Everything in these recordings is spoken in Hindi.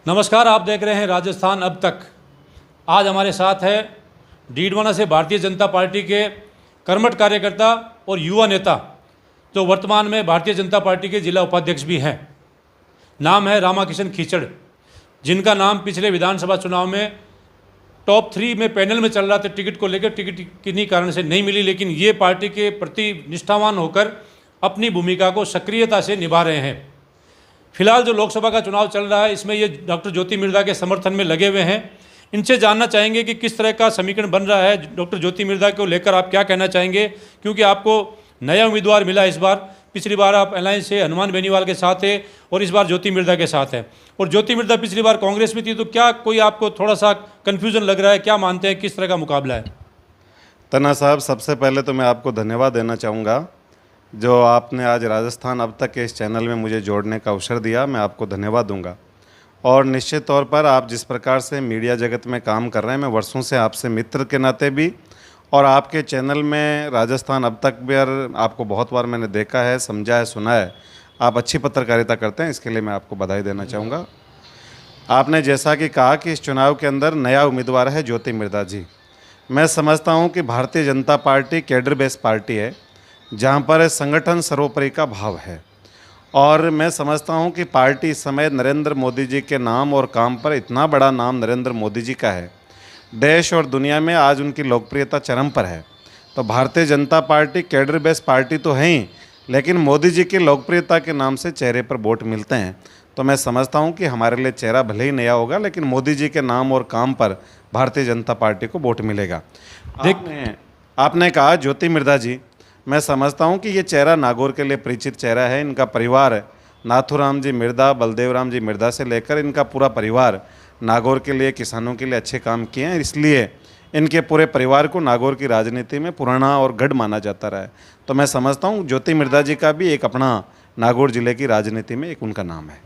नमस्कार, आप देख रहे हैं राजस्थान अब तक। आज हमारे साथ है डीडवाना से भारतीय जनता पार्टी के कर्मठ कार्यकर्ता और युवा नेता, जो वर्तमान में भारतीय जनता पार्टी के जिला उपाध्यक्ष भी हैं। नाम है रामाकिशन खीचड़, जिनका नाम पिछले विधानसभा चुनाव में टॉप 3 में पैनल में चल रहा था। टिकट को लेकर टिकट किन्हीं कारण से नहीं मिली, लेकिन ये पार्टी के प्रति निष्ठावान होकर अपनी भूमिका को सक्रियता से निभा रहे हैं। फिलहाल जो लोकसभा का चुनाव चल रहा है, इसमें ये डॉक्टर ज्योति मिर्धा के समर्थन में लगे हुए हैं। इनसे जानना चाहेंगे कि किस तरह का समीकरण बन रहा है। डॉक्टर ज्योति मिर्धा को लेकर आप क्या कहना चाहेंगे, क्योंकि आपको नया उम्मीदवार मिला इस बार। पिछली बार आप अलायंस से हनुमान बेनीवाल के साथ थे और इस बार ज्योति मिर्धा के साथ है। और ज्योति मिर्धा पिछली बार कांग्रेस में थी, तो क्या कोई आपको थोड़ा सा कन्फ्यूजन लग रहा है? क्या मानते हैं, किस तरह का मुकाबला है? तना साहब, सबसे पहले तो मैं आपको धन्यवाद देना चाहूँगा जो आपने आज राजस्थान अब तक के इस चैनल में मुझे जोड़ने का अवसर दिया। मैं आपको धन्यवाद दूंगा। और निश्चित तौर पर आप जिस प्रकार से मीडिया जगत में काम कर रहे हैं, मैं वर्षों से आपसे मित्र के नाते भी और आपके चैनल में राजस्थान अब तक भी आपको बहुत बार मैंने देखा है, समझा है, सुना है। आप अच्छी पत्रकारिता करते हैं, इसके लिए मैं आपको बधाई देना चाहूँगा। आपने जैसा कि कहा कि इस चुनाव के अंदर नया उम्मीदवार है ज्योति मिर्धा जी। मैं समझता हूँ कि Bharatiya Janata party cadre based party है, जहाँ पर संगठन सर्वोपरि का भाव है। और मैं समझता हूँ कि पार्टी इस समय नरेंद्र मोदी जी के नाम और काम पर, इतना बड़ा नाम नरेंद्र मोदी जी का है, देश और दुनिया में आज उनकी लोकप्रियता चरम पर है। तो Bharatiya Janata party cadre based party तो है ही, लेकिन मोदी जी की लोकप्रियता के नाम से चेहरे पर वोट मिलते हैं। तो मैं समझता हूँ कि हमारे लिए चेहरा भले ही नया होगा, लेकिन मोदी जी के नाम और काम पर भारतीय जनता पार्टी को वोट मिलेगा। आपने कहा ज्योति मिर्धा जी, मैं समझता हूं कि ये चेहरा नागौर के लिए परिचित चेहरा है। इनका परिवार नाथूराम जी मिर्धा, बलदेव राम जी मिर्धा से लेकर इनका पूरा परिवार नागौर के लिए, किसानों के लिए अच्छे काम किए हैं। इसलिए इनके पूरे परिवार को नागौर की राजनीति में पुराना और गढ़ माना जाता रहा है। तो मैं समझता हूँ ज्योति मिर्धा जी का भी एक अपना नागौर जिले की राजनीति में एक उनका नाम है।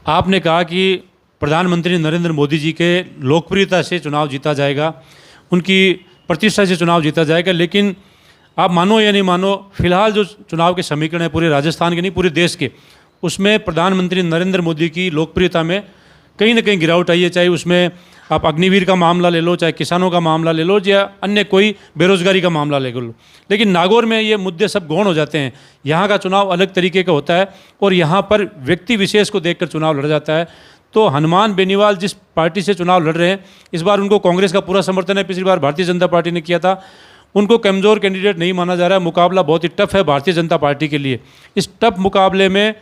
आपने कहा कि प्रधानमंत्री नरेंद्र मोदी जी के लोकप्रियता से चुनाव जीता जाएगा, उनकी प्रतिष्ठा से चुनाव जीता जाएगा, लेकिन आप मानो या नहीं मानो, फिलहाल जो चुनाव के समीकरण है पूरे राजस्थान के नहीं पूरे देश के, उसमें प्रधानमंत्री नरेंद्र मोदी की लोकप्रियता में कहीं ना कहीं गिरावट आई है। चाहे उसमें आप अग्निवीर का मामला ले लो, चाहे किसानों का मामला ले लो, या अन्य कोई बेरोजगारी का मामला ले लो। लेकिन नागौर में ये मुद्दे सब गौण हो जाते हैं। यहाँ का चुनाव अलग तरीके का होता है और यहाँ पर व्यक्ति विशेष को देखकर चुनाव लड़ा जाता है। तो हनुमान बेनीवाल जिस पार्टी से चुनाव लड़ रहे हैं, इस बार उनको कांग्रेस का पूरा समर्थन है। पिछली बार भारतीय जनता पार्टी ने किया था। उनको कमज़ोर कैंडिडेट नहीं माना जा रहा है। मुकाबला बहुत ही टफ है भारतीय जनता पार्टी के लिए। इस टफ मुकाबले में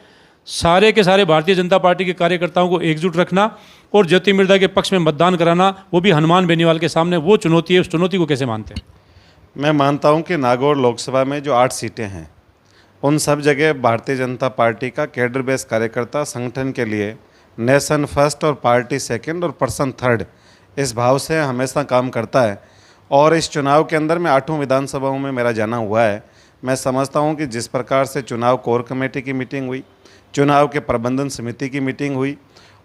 सारे के सारे भारतीय जनता पार्टी के कार्यकर्ताओं को एकजुट रखना और ज्योति मिर्धा के पक्ष में मतदान कराना, वो भी हनुमान बेनीवाल के सामने, वो चुनौती है। उस चुनौती को कैसे मानते हैं? मैं मानता हूं कि नागौर लोकसभा में जो 8 सीटें हैं, उन सब जगह भारतीय जनता पार्टी का कैडर बेस्ड कार्यकर्ता संगठन के लिए नेशन फर्स्ट और पार्टी सेकेंड और पर्सन थर्ड, इस भाव से हमेशा काम करता है। और इस चुनाव के अंदर मैं 8 विधानसभाओं में मेरा जाना हुआ है। मैं समझता हूं कि जिस प्रकार से चुनाव कोर कमेटी की मीटिंग हुई, चुनाव के प्रबंधन समिति की मीटिंग हुई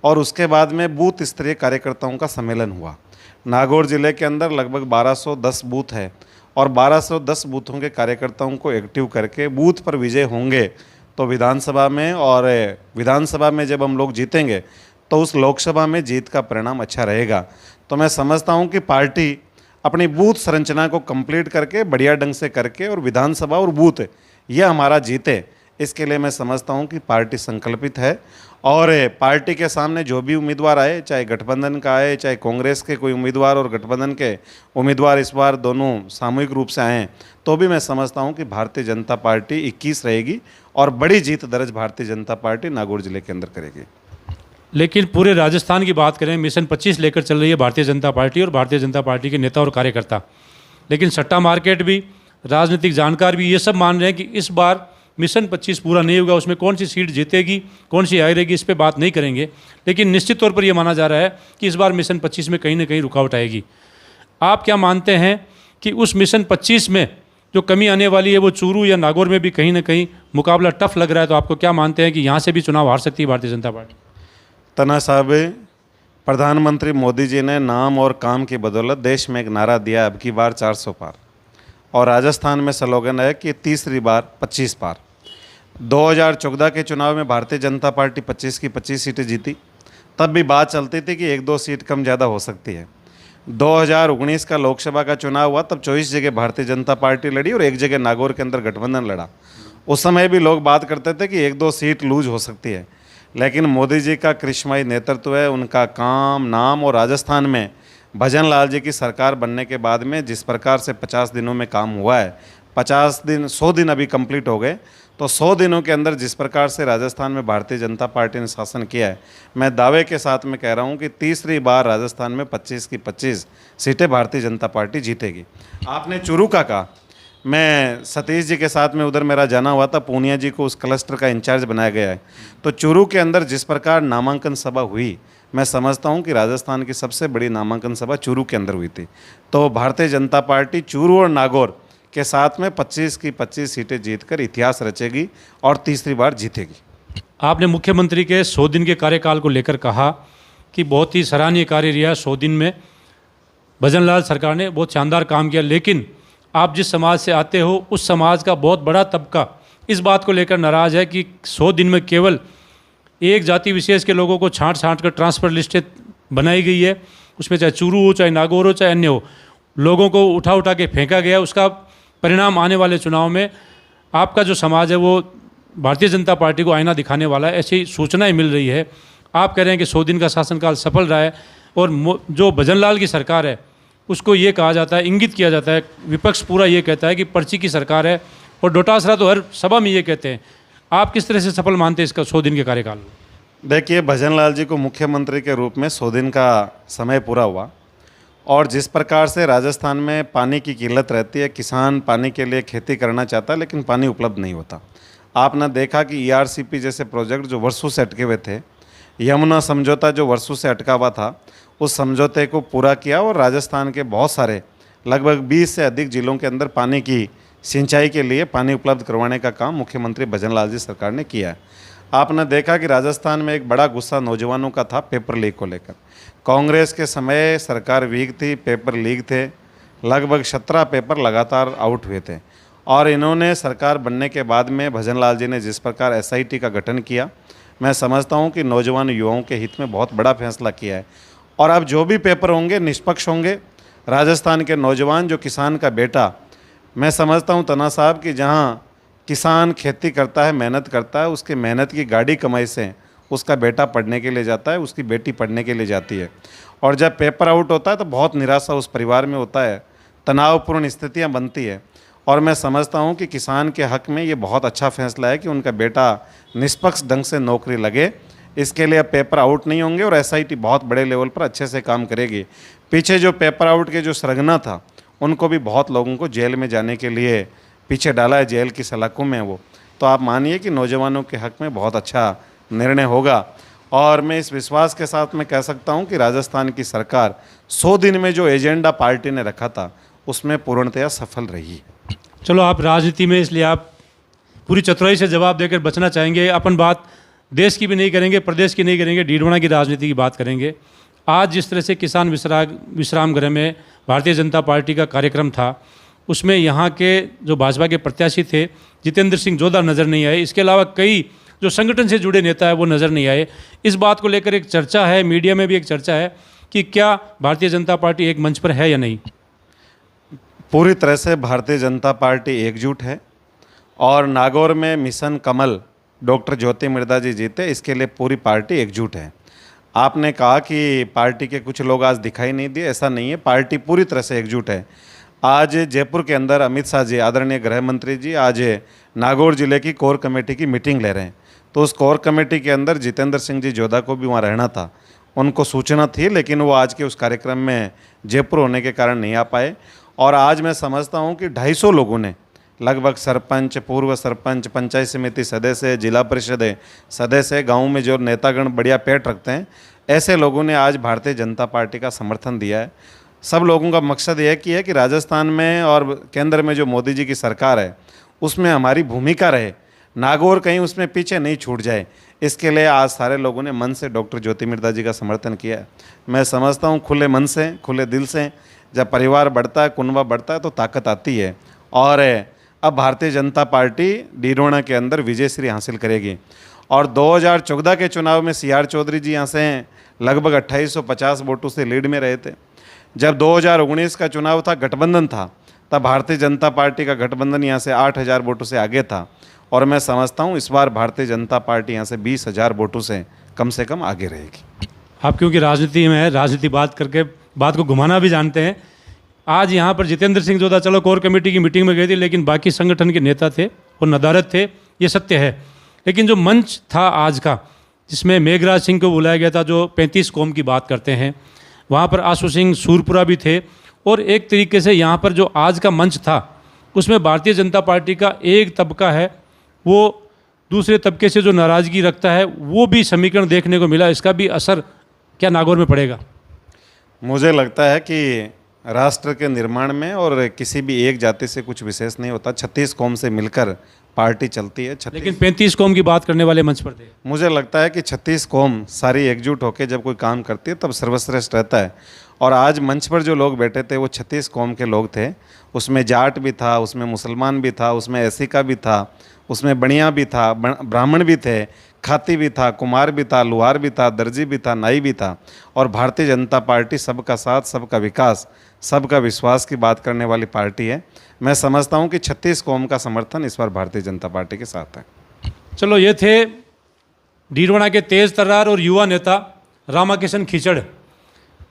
और उसके बाद में बूथ स्तरीय कार्यकर्ताओं का सम्मेलन हुआ। नागौर जिले के अंदर लगभग 1210 बूथ है और 1210 बूथों के कार्यकर्ताओं को एक्टिव करके बूथ पर विजय होंगे तो विधानसभा में, और विधानसभा में जब हम लोग जीतेंगे तो उस लोकसभा में जीत का परिणाम अच्छा रहेगा। तो मैं समझता हूँ कि पार्टी अपनी बूथ संरचना को कंप्लीट करके, बढ़िया ढंग से करके, और विधानसभा और बूथ ये हमारा जीते, इसके लिए मैं समझता हूं कि पार्टी संकल्पित है। और पार्टी के सामने जो भी उम्मीदवार आए, चाहे गठबंधन का आए, चाहे कांग्रेस के कोई उम्मीदवार और गठबंधन के उम्मीदवार इस बार दोनों सामूहिक रूप से आएँ, तो भी मैं समझता हूं कि भारतीय जनता पार्टी 21 रहेगी और बड़ी जीत दर्ज भारतीय जनता पार्टी नागौर जिले के अंदर करेगी। लेकिन पूरे राजस्थान की बात करें, मिशन 25 लेकर चल रही है भारतीय जनता पार्टी और भारतीय जनता पार्टी के नेता और कार्यकर्ता। लेकिन सट्टा मार्केट भी, राजनीतिक जानकार भी ये सब मान रहे हैं कि इस बार मिशन 25 पूरा नहीं होगा। उसमें कौन सी सीट जीतेगी, कौन सी हारेगी, इस पर बात नहीं करेंगे। लेकिन निश्चित तौर पर यह माना जा रहा है कि इस बार मिशन 25 में कहीं ना कहीं रुकावट आएगी। आप क्या मानते हैं कि उस मिशन 25 में जो कमी आने वाली है, वो चूरू या नागौर में भी कहीं ना कहीं मुकाबला टफ लग रहा है? तो आपको क्या मानते हैं कि यहाँ से भी चुनाव हार सकती है भारतीय जनता पार्टी? तना साहब, प्रधानमंत्री मोदी जी ने नाम और काम की बदौलत देश में एक नारा दिया, अब की बार 400 पार, और राजस्थान में स्लोगन है कि तीसरी बार 25 पार। 2014 के चुनाव में भारतीय जनता पार्टी 25 की 25 सीटें जीती, तब भी बात चलती थी कि 1-2 सीट कम ज़्यादा हो सकती है। 2019 का लोकसभा का चुनाव हुआ, तब 24 जगह भारतीय जनता पार्टी लड़ी और 1 जगह नागौर के अंदर गठबंधन लड़ा। उस समय भी लोग बात करते थे कि 1-2 सीट लूज हो सकती है, लेकिन मोदी जी का करिश्माई नेतृत्व है, उनका काम, नाम, और राजस्थान में भजन लाल जी की सरकार बनने के बाद में जिस प्रकार से 50 दिनों में काम हुआ है, 50 दिन 100 दिन अभी कंप्लीट हो गए, तो 100 दिनों के अंदर जिस प्रकार से राजस्थान में भारतीय जनता पार्टी ने शासन किया है, मैं दावे के साथ में कह रहा हूं कि तीसरी बार राजस्थान में 25 की 25 सीटें भारतीय जनता पार्टी जीतेगी। आपने चूरू का कहा, मैं सतीश जी के साथ में उधर मेरा जाना हुआ था, पूनिया जी को उस क्लस्टर का इंचार्ज बनाया गया है। तो चूरू के अंदर जिस प्रकार नामांकन सभा हुई, मैं समझता हूं कि राजस्थान की सबसे बड़ी नामांकन सभा चूरू के अंदर हुई थी। तो भारतीय जनता पार्टी चूरू और नागौर के साथ में 25 की 25 सीटें जीतकर इतिहास रचेगी और तीसरी बार जीतेगी। आपने मुख्यमंत्री के 100 दिन के कार्यकाल को लेकर कहा कि बहुत ही सराहनीय कार्य रहा 100 दिन में, भजन लाल सरकार ने बहुत शानदार काम किया, लेकिन आप जिस समाज से आते हो उस समाज का बहुत बड़ा तबका इस बात को लेकर नाराज़ है कि 100 दिन में केवल एक जाति विशेष के लोगों को छांट कर ट्रांसफ़र लिस्टें बनाई गई है। उसमें चाहे चूरू हो, चाहे नागौर हो, चाहे अन्य हो, लोगों को उठा के फेंका गया। उसका परिणाम आने वाले चुनाव में आपका जो समाज है वो भारतीय जनता पार्टी को आईना दिखाने वाला है, ऐसी सूचनाएं मिल रही है। आप कह रहे हैं कि 100 दिन का शासनकाल सफल रहा है, और जो भजन लाल की सरकार है उसको ये कहा जाता है, इंगित किया जाता है, विपक्ष पूरा ये कहता है कि पर्ची की सरकार है, और डोटासरा तो हर सभा में ये कहते हैं। आप किस तरह से सफल मानते हैं इसका 100 दिन के कार्यकाल? देखिए, भजन लाल जी को मुख्यमंत्री के रूप में 100 दिन का समय पूरा हुआ, और जिस प्रकार से राजस्थान में पानी की किल्लत रहती है, किसान पानी के लिए खेती करना चाहता है लेकिन पानी उपलब्ध नहीं होता। आपने देखा कि ERCP जैसे प्रोजेक्ट जो वर्षों से अटके हुए थे, यमुना समझौता जो वर्षों से अटका हुआ था, उस समझौते को पूरा किया, और राजस्थान के बहुत सारे लगभग 20 से अधिक जिलों के अंदर पानी की सिंचाई के लिए पानी उपलब्ध करवाने का काम मुख्यमंत्री भजन लाल जी सरकार ने किया है। आपने देखा कि राजस्थान में एक बड़ा गुस्सा नौजवानों का था पेपर लीक को लेकर। कांग्रेस के समय सरकार वीक थी, पेपर लीक थे, लगभग 17 पेपर लगातार आउट हुए थे, और इन्होंने सरकार बनने के बाद में भजन लाल जी ने जिस प्रकार SIT का गठन किया, मैं समझता हूं कि नौजवान युवाओं के हित में बहुत बड़ा फैसला किया है। और अब जो भी पेपर होंगे निष्पक्ष होंगे। राजस्थान के नौजवान, जो किसान का बेटा, मैं समझता हूं तना साहब कि जहाँ किसान खेती करता है, मेहनत करता है, उसके मेहनत की गाड़ी कमाई से उसका बेटा पढ़ने के लिए जाता है, उसकी बेटी पढ़ने के लिए जाती है, और जब पेपर आउट होता है तो बहुत निराशा उस परिवार में होता है, तनावपूर्ण स्थितियां बनती है। और मैं समझता हूं कि किसान के हक में ये बहुत अच्छा फैसला है कि उनका बेटा निष्पक्ष ढंग से नौकरी लगे। इसके लिए अब पेपर आउट नहीं होंगे, और SIT बहुत बड़े लेवल पर अच्छे से काम करेगी। पीछे जो पेपर आउट के जो सरगना था, उनको भी बहुत लोगों को जेल में जाने के लिए पीछे डाला है, जेल की सलाखों में वो। तो आप मानिए कि नौजवानों के हक में बहुत अच्छा निर्णय होगा, और मैं इस विश्वास के साथ मैं कह सकता हूं कि राजस्थान की सरकार 100 दिन में जो एजेंडा पार्टी ने रखा था उसमें पूर्णतया सफल रही। चलो, आप राजनीति में, इसलिए आप पूरी चतुराई से जवाब देकर बचना चाहेंगे। अपन बात देश की भी नहीं करेंगे, प्रदेश की नहीं करेंगे, डीडवाना की राजनीति की बात करेंगे। आज जिस तरह से किसान विश्राम गृह में भारतीय जनता पार्टी का कार्यक्रम था, उसमें यहाँ के जो भाजपा के प्रत्याशी थे जितेंद्र सिंह जोधा नज़र नहीं आए। इसके अलावा कई जो संगठन से जुड़े नेता है वो नज़र नहीं आए। इस बात को लेकर एक चर्चा है, मीडिया में भी एक चर्चा है कि क्या भारतीय जनता पार्टी एक मंच पर है या नहीं? पूरी तरह से भारतीय जनता पार्टी एकजुट है, और नागौर में मिशन कमल डॉक्टर ज्योति मिर्धा जी जीते, इसके लिए पूरी पार्टी एकजुट है। आपने कहा कि पार्टी के कुछ लोग आज दिखाई नहीं दिए, ऐसा नहीं है, पार्टी पूरी तरह से एकजुट है। आज जयपुर के अंदर अमित शाह जी, आदरणीय गृह मंत्री जी, आज नागौर जिले की कोर कमेटी की मीटिंग ले रहे हैं। तो उस कोर कमेटी के अंदर जितेंद्र सिंह जी जोधा को भी वहाँ रहना था, उनको सूचना थी, लेकिन वो आज के उस कार्यक्रम में जयपुर होने के कारण नहीं आ पाए। और आज मैं समझता हूँ कि 250 लोगों ने, लगभग सरपंच, पूर्व सरपंच, पंचायत समिति सदस्य, जिला परिषद सदस्य, गाँव में जो नेतागण बढ़िया पेट रखते हैं, ऐसे लोगों ने आज भारतीय जनता पार्टी का समर्थन दिया है। सब लोगों का मकसद यह कि है कि राजस्थान में और केंद्र में जो मोदी जी की सरकार है उसमें हमारी भूमिका रहे, नागौर कहीं उसमें पीछे नहीं छूट जाए। इसके लिए आज सारे लोगों ने मन से डॉक्टर ज्योति मिर्धा जी का समर्थन किया है। मैं समझता हूँ खुले मन से, खुले दिल से जब परिवार बढ़ता है, कुनबा बढ़ता है, तो ताकत आती है। और अब भारतीय जनता पार्टी डीडवाना के अंदर विजयश्री हासिल करेगी। और 2014 के चुनाव में CR चौधरी जी यहाँ से लगभग 2850 वोटों से लीड में रहे थे। जब 2019 का चुनाव था, गठबंधन था, तब भारतीय जनता पार्टी का गठबंधन यहाँ से 8000 वोटों से आगे था। और मैं समझता हूँ इस बार भारतीय जनता पार्टी यहाँ से 20,000 वोटों से कम आगे रहेगी। आप क्योंकि राजनीति में है, राजनीति बात करके बात को घुमाना भी जानते हैं। आज यहाँ पर जितेंद्र सिंह जो था, चलो कोर कमेटी की मीटिंग में गए थे, लेकिन बाकी संगठन के नेता थे और नदारद थे, ये सत्य है। लेकिन जो मंच था आज का, जिसमें मेघराज सिंह को बुलाया गया था जो 35 कौम की बात करते हैं, वहाँ पर आशु सिंह सूरपुरा भी थे, और एक तरीके से यहाँ पर जो आज का मंच था उसमें भारतीय जनता पार्टी का एक तबका है वो दूसरे तबके से जो नाराज़गी रखता है, वो भी समीकरण देखने को मिला। इसका भी असर क्या नागौर में पड़ेगा? मुझे लगता है कि राष्ट्र के निर्माण में और किसी भी एक जाति से कुछ विशेष नहीं होता। 36 कौम से मिलकर पार्टी चलती है। लेकिन 35 कौम की बात करने वाले मंच पर थे। मुझे लगता है कि 36 कौम सारी एकजुट होकर जब कोई काम करती है तब सर्वश्रेष्ठ रहता है। और आज मंच पर जो लोग बैठे थे वो 36 कौम के लोग थे। उसमें जाट भी था, उसमें मुसलमान भी था, उसमें एसी का भी था, उसमें बनिया भी था, ब्राह्मण भी थे, खाती भी था, कुमार भी था, लुहार भी था, दर्जी भी था, नाई भी था। और भारतीय जनता पार्टी सबका साथ, सबका विकास, सबका विश्वास की बात करने वाली पार्टी है। मैं समझता हूं कि 36 कौम का समर्थन इस बार भारतीय जनता पार्टी के साथ है। चलो, ये थे डीडवाना के तेज तर्रार और युवा नेता रामाकिशन खीचड़,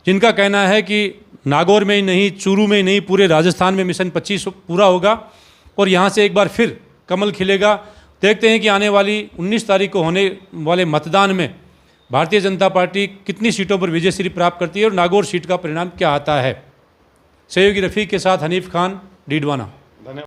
जिनका कहना है कि नागौर में ही नहीं, चूरू में ही नहीं, पूरे राजस्थान में मिशन 25 पूरा होगा और यहाँ से एक बार फिर कमल खिलेगा। देखते हैं कि आने वाली 19 तारीख को होने वाले मतदान में भारतीय जनता पार्टी कितनी सीटों पर विजयश्री प्राप्त करती है और नागौर सीट का परिणाम क्या आता है। सहयोगी रफ़ीक के साथ हनीफ खान, डीडवाना।